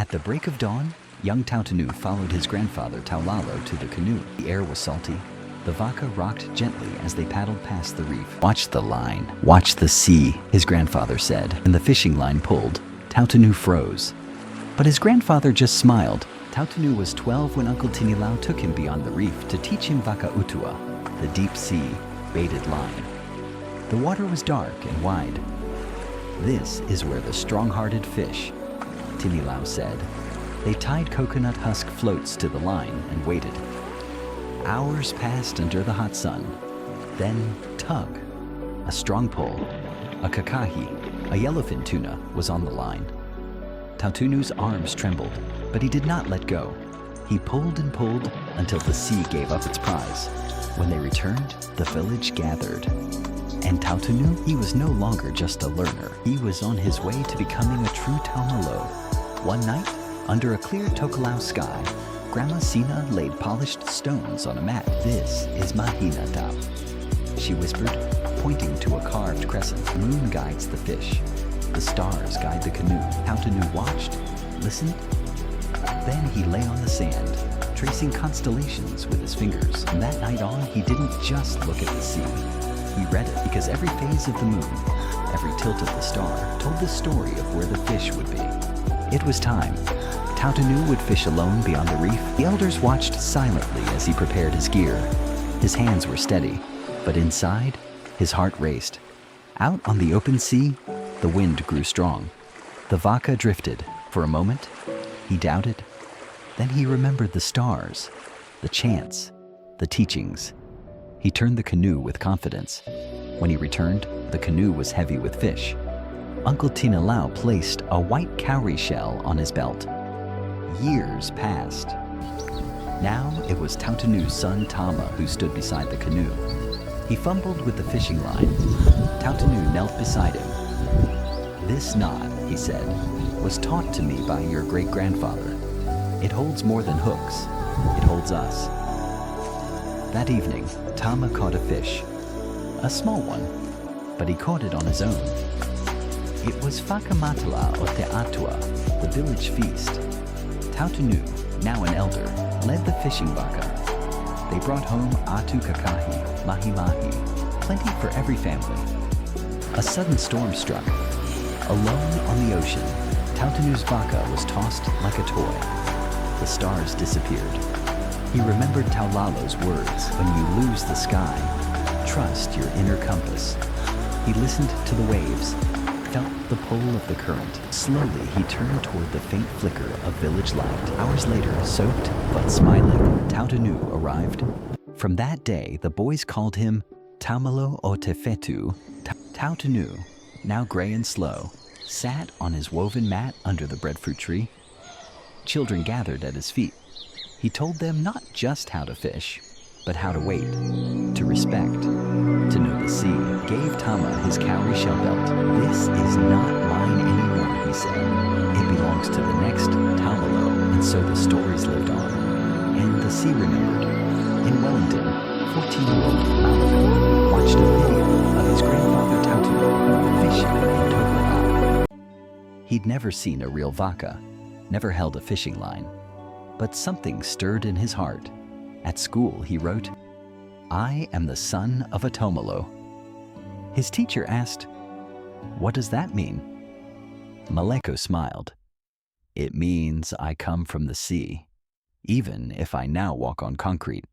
At the break of dawn, young Tautanu followed his grandfather Taumalo to the canoe. The air was salty. The vaca rocked gently as they paddled past the reef. "Watch the line, watch the sea," his grandfather said. And the fishing line pulled. Tautanu froze. But his grandfather just smiled. Tautanu was 12 when Uncle Taumalo took him beyond the reef to teach him vaca utua, the deep sea, baited line. The water was dark and wide. "This is where the strong-hearted fish," Taumalo said. They tied coconut husk floats to the line and waited. Hours passed under the hot sun. Then tug, a strong pull, a kakahi, a yellowfin tuna, was on the line. Tautanu's arms trembled, but he did not let go. He pulled and pulled until the sea gave up its prize. When they returned, the village gathered. And Tautanu, he was no longer just a learner. He was on his way to becoming a true Taumalo. One night, under a clear Tokelau sky, Grandma Sina laid polished stones on a mat. "This is Mahinata," she whispered, pointing to a carved crescent. "Moon guides the fish. The stars guide the canoe." Tautanu watched, listened. Then he lay on the sand, tracing constellations with his fingers. From that night on, he didn't just look at the sea. He read it, because every phase of the moon, every tilt of the star, told the story of where the fish would be. It was time. Tautanu would fish alone beyond the reef. The elders watched silently as he prepared his gear. His hands were steady, but inside, his heart raced. Out on the open sea, the wind grew strong. The vaca drifted. For a moment, he doubted. Then he remembered the stars, the chants, the teachings. He turned the canoe with confidence. When he returned, the canoe was heavy with fish. Uncle Taumalo placed a white cowrie shell on his belt. Years passed. Now it was Tautanu's son Tama who stood beside the canoe. He fumbled with the fishing line. Tautanu knelt beside him. "This knot," he said, "was taught to me by your great-grandfather. It holds more than hooks. It holds us." That evening, Tama caught a fish. A small one, but he caught it on his own. It was Whakamatala o Te Atua, the village feast. Tautanu, now an elder, led the fishing vaca. They brought home atu kakahi, mahi-mahi, plenty for every family. A sudden storm struck. Alone on the ocean, Tautanu's vaca was tossed like a toy. The stars disappeared. He remembered Taulalo's words, "When you lose the sky, trust your inner compass." He listened to the waves, felt the pull of the current. Slowly, he turned toward the faint flicker of village light. Hours later, soaked but smiling, Tautanu arrived. From that day, the boys called him Taumalo o Te Fetu. Tautanu, now gray and slow, sat on his woven mat under the breadfruit tree. Children gathered at his feet. He told them not just how to fish, but how to wait, to respect, to know the sea. Gave Tama his cowrie shell belt. "This is not mine anymore," he said. "It belongs to the next Taumalo." And so the stories lived on. And the sea remembered. In Wellington, 14-year-old Malcolm watched a video of his grandfather Tautanu fishing in Tokelau. He'd never seen a real vaca, never held a fishing line. But something stirred in his heart. At school, he wrote, "I am the son of a Taumalo." His teacher asked, "What does that mean?" Maleko smiled. "It means I come from the sea, even if I now walk on concrete."